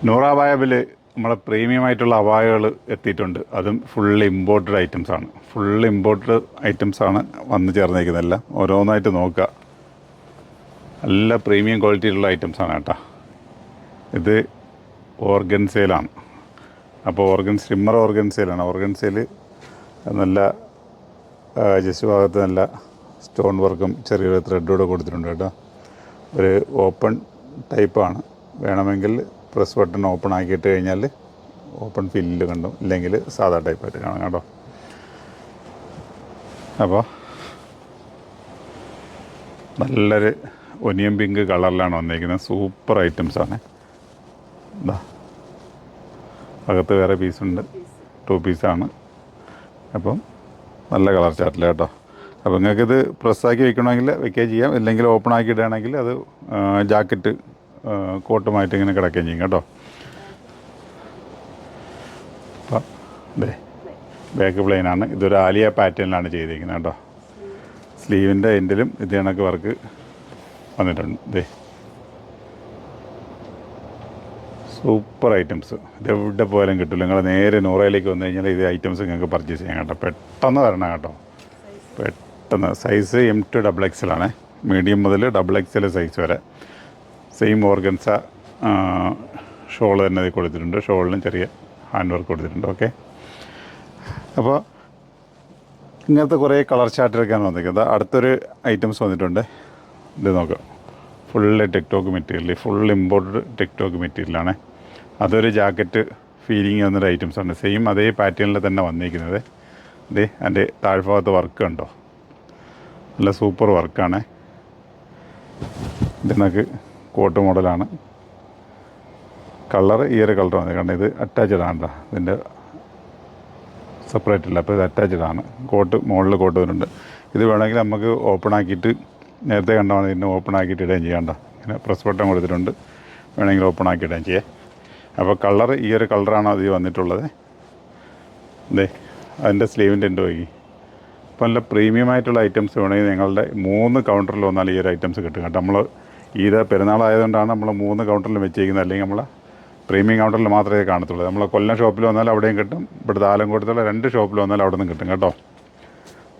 നൂറ അബായബിൽ നമ്മളെ പ്രീമിയമായിട്ടുള്ള അബായകൾ എത്തിയിട്ടുണ്ട്. അതും ഫുൾ ഇമ്പോർട്ടഡ് ഐറ്റംസാണ്. ഫുൾ ഇമ്പോർട്ടഡ് ഐറ്റംസാണ് വന്ന് ചേർന്നിരിക്കുന്നതെല്ലാം. ഓരോന്നായിട്ട് നോക്കുക. നല്ല പ്രീമിയം ക്വാളിറ്റിയിലുള്ള ഐറ്റംസാണ് കേട്ടോ. ഇത് ഓർഗൻസയിലാണ്. അപ്പോൾ സ്റ്റിമ്മർ ഓർഗൻസയിലാണ്. ഓർഗൻസയിൽ നല്ല ജസ്റ്റ് ഭാഗത്ത് നല്ല സ്റ്റോൺ വർക്കും ചെറിയൊരു ത്രെഡോടെ കൊടുത്തിട്ടുണ്ട് കേട്ടോ. ഒരു ഓപ്പൺ ടൈപ്പാണ്. വേണമെങ്കിൽ പ്രസ് ബട്ടൺ ഓപ്പൺ ആക്കിയിട്ട് കഴിഞ്ഞാൽ ഓപ്പൺ ഫീലിൽ കണ്ടു, ഇല്ലെങ്കിൽ സാധാ ടൈപ്പായിട്ട് കാണാം കേട്ടോ. അപ്പോൾ നല്ലൊരു ഒനിയൻ പിങ്ക് കളറിലാണ് വന്നിരിക്കുന്നത്. സൂപ്പർ ഐറ്റംസാണ്. ഇതാ അകത്ത് വേറെ പീസുണ്ട്, 2 പീസാണ്. അപ്പം നല്ല കളർ ചാർട്ടില്ല കേട്ടോ. അപ്പോൾ നിങ്ങൾക്കിത് പ്രസ്സാക്കി വെക്കണമെങ്കിൽ വെക്കുകയും ചെയ്യാം, ഇല്ലെങ്കിൽ ഓപ്പൺ ആക്കി ഇടുകയാണെങ്കിൽ അത് ജാക്കറ്റ് കോട്ടുമായിട്ട് ഇങ്ങനെ കിടക്കുകയും ചെയ്യും കേട്ടോ. അപ്പം ഇതേ ബാക്ക് പ്ലെയിനാണ്. ഇതൊരു ആലിയ പാറ്റേണിലാണ് ചെയ്തിരിക്കുന്നത് കേട്ടോ. സ്ലീവിൻ്റെ എൻഡിലും ഇത് കണക്ക് വർക്ക് വന്നിട്ടുണ്ട്. ഇതേ സൂപ്പർ ഐറ്റംസ്. ഇതെവിടെ പോയാലും കിട്ടില്ല. നിങ്ങൾ നേരെ നൂറയിലേക്ക് വന്നു കഴിഞ്ഞാൽ ഇത് ഐറ്റംസ് നിങ്ങൾക്ക് പർച്ചേസ് ചെയ്യാം കേട്ടോ. പെട്ടെന്ന് വരണം കേട്ടോ, പെട്ടെന്ന്. സൈസ് M2 XXL ആണ്. മീഡിയം മുതൽ XXL സൈസ് വരെ. സെയിം ഓർഗൻസ ഷോൾ തന്നെ ഇത് കൊടുത്തിട്ടുണ്ട്. ഷോളിനും ചെറിയ ഹാൻഡ് വർക്ക് കൊടുത്തിട്ടുണ്ട്. ഓക്കെ, അപ്പോൾ ഇങ്ങനത്തെ കുറേ കളർ ചാർട്ടിലൊക്കെയാണ് വന്നിരിക്കുന്നത്. അടുത്തൊരു ഐറ്റംസ് വന്നിട്ടുണ്ട്. ഇത് നോക്കാം. Full Tech Talk material, full imported Tech Talk മെറ്റീരിയലാണ്. അതൊരു ജാക്കറ്റ് ഫീലിംഗ് വന്നൊരു ഐറ്റംസാണ്. സെയിം അതേ പാറ്റേണിൽ തന്നെ വന്നിരിക്കുന്നത്. ഇത് അതിൻ്റെ താഴ്ഭാഗത്ത് വർക്ക് ഉണ്ടോ, നല്ല സൂപ്പർ വർക്കാണ്. ഇതിനൊക്കെ കോട്ട് മോഡലാണ്. കളർ ഈ ഒരു കളർ വന്നത് കാരണം ഇത് അറ്റാച്ച്ഡ് ആണ്. ഇതിൻ്റെ സെപ്പറേറ്റ് അല്ല, അപ്പോൾ ഇത് അറ്റാച്ച്ഡ് ആണ്. കോട്ട് മുകളിൽ കോട്ട് വരുന്നുണ്ട്. ഇത് വേണമെങ്കിൽ നമുക്ക് ഓപ്പൺ ആക്കിയിട്ട് നേരത്തെ കണ്ടാൽ ഇതിനെ ഓപ്പൺ ആക്കിയിട്ട് ഇടുകയും ചെയ്യണ്ട. ഇങ്ങനെ പ്രസ് ബട്ടൺ കൊടുത്തിട്ടുണ്ട്, വേണമെങ്കിൽ ഓപ്പൺ ആക്കി ഇടുകയും ചെയ്യാം. അപ്പോൾ കളർ ഈ ഒരു കളറാണ് അത് വന്നിട്ടുള്ളത്. ഇതേ അതിൻ്റെ സ്ലീവിൻ്റെ ഉണ്ട് പോയി. അപ്പോൾ നല്ല പ്രീമിയം ആയിട്ടുള്ള ഐറ്റംസ് വേണമെങ്കിൽ നിങ്ങളുടെ 3 കൗണ്ടറിൽ വന്നാൽ ഈ ഒരു ഐറ്റംസ് കിട്ടും കേട്ടോ. നമ്മൾ ഇത് പെരുന്നാളായതുകൊണ്ടാണ് നമ്മൾ 3 കൗണ്ടറിൽ വെച്ചിരിക്കുന്നത്. അല്ലെങ്കിൽ നമ്മൾ പ്രീമിയം കൗണ്ടറിൽ മാത്രമേ കാണത്തുള്ളൂ. നമ്മൾ കൊല്ലം ഷോപ്പിൽ വന്നാൽ അവിടെയും കിട്ടും, ഇവിടുത്തെ ആലങ്കോടത്തുള്ള 2 ഷോപ്പിൽ വന്നാൽ അവിടെ നിന്നും കിട്ടും കേട്ടോ.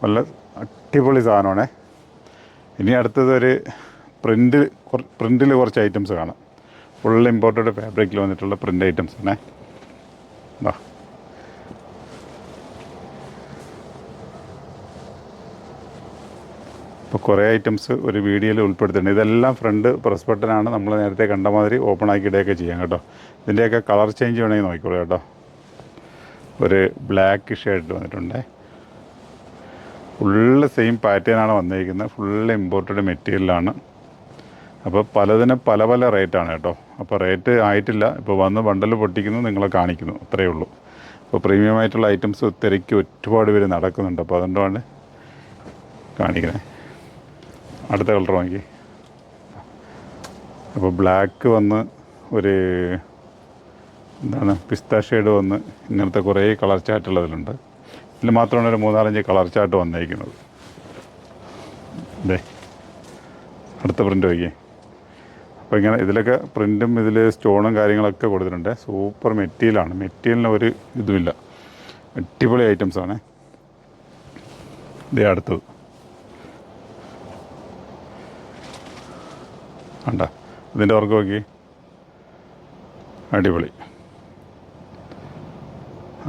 നല്ല അടിപൊളി സാധനമാണേ. ഇനി അടുത്തത് ഒരു പ്രിൻറ്റിൽ കുറച്ച് ഐറ്റംസ് കാണാം. ഫുൾ ഇമ്പോർട്ടഡ് ഫാബ്രിക്കിൽ വന്നിട്ടുള്ള പ്രിൻ്റ് ഐറ്റംസ് ആണേ. എന്താ ഇപ്പോൾ കുറേ ഐറ്റംസ് ഒരു വീഡിയോയിൽ ഉൾപ്പെടുത്തിയിട്ടുണ്ട്. ഇതെല്ലാം ഫ്രണ്ട് പ്രസ് ബട്ടനാണ്. നമ്മൾ നേരത്തെ കണ്ട മാതിരി ഓപ്പൺ ആക്കി ഇടുകയൊക്കെ ചെയ്യാം കേട്ടോ. ഇതിൻ്റെയൊക്കെ കളർ ചേഞ്ച് വേണമെങ്കിൽ നോക്കിക്കോളൂ കേട്ടോ. ഒരു ബ്ലാക്ക് ഷെയ്ഡ് വന്നിട്ടുണ്ട്. ഫുള്ള് സെയിം പാറ്റേണാണ് വന്നിരിക്കുന്നത്. ഫുള്ള് ഇമ്പോർട്ടഡ് മെറ്റീരിയലാണ്. അപ്പോൾ പലതിനും പല പല റേറ്റാണ് കേട്ടോ. അപ്പോൾ റേറ്റ് ആയിട്ടില്ല, ഇപ്പോൾ വന്ന് ബണ്ടൽ പൊട്ടിക്കുന്നു, നിങ്ങളെ കാണിക്കുന്നു, അത്രയേ ഉള്ളൂ. അപ്പോൾ പ്രീമിയം ആയിട്ടുള്ള ഐറ്റംസ് തിരക്കി ഒരുപാട് പേര് നടക്കുന്നുണ്ട്. അപ്പോൾ അതുകൊണ്ടാണ് കാണിക്കുന്നത്. അടുത്ത കളർ വാങ്ങി. അപ്പോൾ ബ്ലാക്ക് വന്ന് ഒരു എന്താണ് പിസ്ത ഷെയ്ഡ് വന്ന് ഇങ്ങനത്തെ കുറേ കളർ ചാർട്ടുള്ളതിലുണ്ട്. ഇതിൽ മാത്രമാണ് ഒരു 3-4 കളർ ചാർട്ട് വന്നിരിക്കുന്നത്. അതെ, അടുത്ത പ്രിൻ്റ് വയ്ക്കേ. അപ്പോൾ ഇങ്ങനെ ഇതിലൊക്കെ പ്രിൻറ്റും ഇതിൽ സ്റ്റോണും കാര്യങ്ങളൊക്കെ കൊടുത്തിട്ടുണ്ട്. സൂപ്പർ മെറ്റീരിയലാണ്. മെറ്റീരിയലിന് ഒരു ഇതുമില്ല, അടിപൊളി ഐറ്റംസാണ്. ഇതേ അടുത്തത് വേണ്ട, ഇതിൻ്റെ വർക്ക് നോക്കി, അടിപൊളി.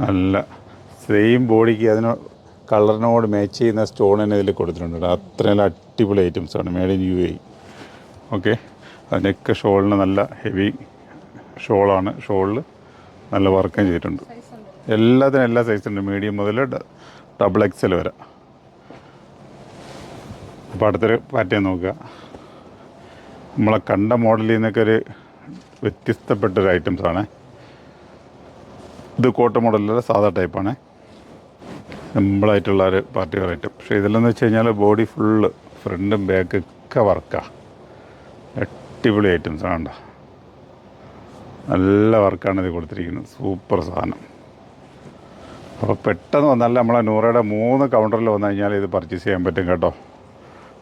നല്ല സെയിം ബോഡിക്ക് അതിന് കളറിനോട് മാച്ച് ചെയ്യുന്ന സ്റ്റോൺ തന്നെ ഇതിൽ കൊടുത്തിട്ടുണ്ട്. അത്രയും അടിപൊളി ഐറ്റംസാണ്. Made in UAE. ഓക്കെ, അതിൻ്റെയൊക്കെ ഷോളിന് നല്ല ഹെവി ഷോളാണ്. ഷോളിൽ നല്ല വർക്കും ചെയ്തിട്ടുണ്ട്. എല്ലാത്തിനും എല്ലാ സൈസുണ്ട്, മീഡിയം മുതൽ XXL വരെ. അപ്പോൾ അടുത്തൊരു പാറ്റേൺ നോക്കുക. നമ്മളെ കണ്ട മോഡലിൽ നിന്നൊക്കെ ഒരു വ്യത്യസ്തപ്പെട്ടൊരു ഐറ്റംസാണ്. ഇത് കോട്ട മോഡലല്ല, സാധാ ടൈപ്പാണ്. സിമ്പിളായിട്ടുള്ള ഒരു പാർട്ടി വെയർ ഐറ്റം. പക്ഷേ ഇതിലെന്ന് വെച്ച് കഴിഞ്ഞാൽ ബോഡി ഫുള്ള് ഫ്രണ്ടും ബാക്കൊക്കെ വർക്കാണ്. അടിപൊളി ഐറ്റംസാണ് കേട്ടോ. നല്ല വർക്കാണ് ഇത് കൊടുത്തിരിക്കുന്നത്. സൂപ്പർ സാധനം. അപ്പോൾ പെട്ടെന്ന് വന്നാൽ നമ്മളെ നൂറയുടെ 3 കൗണ്ടറിൽ വന്നു കഴിഞ്ഞാൽ ഇത് പർച്ചേസ് ചെയ്യാൻ പറ്റും കേട്ടോ.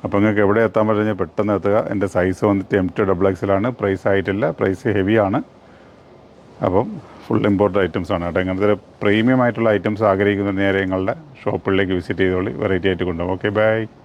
അപ്പോൾ നിങ്ങൾക്ക് എവിടെ എത്താൻ പറ്റുമെങ്കിൽ പെട്ടെന്ന് എത്തുക. എൻ്റെ സൈസ് വന്നിട്ട് M2 XXL ആണ്. പ്രൈസ് ആയിട്ടില്ല, പ്രൈസ് ഹെവിയാണ്. അപ്പം ഫുൾ ഇമ്പോർട്ടഡ് ഐറ്റംസാണ് കേട്ടോ. ഇങ്ങനത്തെ പ്രീമിയം ആയിട്ടുള്ള ഐറ്റംസ് ആഗ്രഹിക്കുന്ന നേരെ ഞങ്ങളുടെ ഷോപ്പുകളിലേക്ക് വിസിറ്റ് ചെയ്തോളി, വെറൈറ്റി ആയിട്ട് കൊണ്ടുപോകും. Okay, by.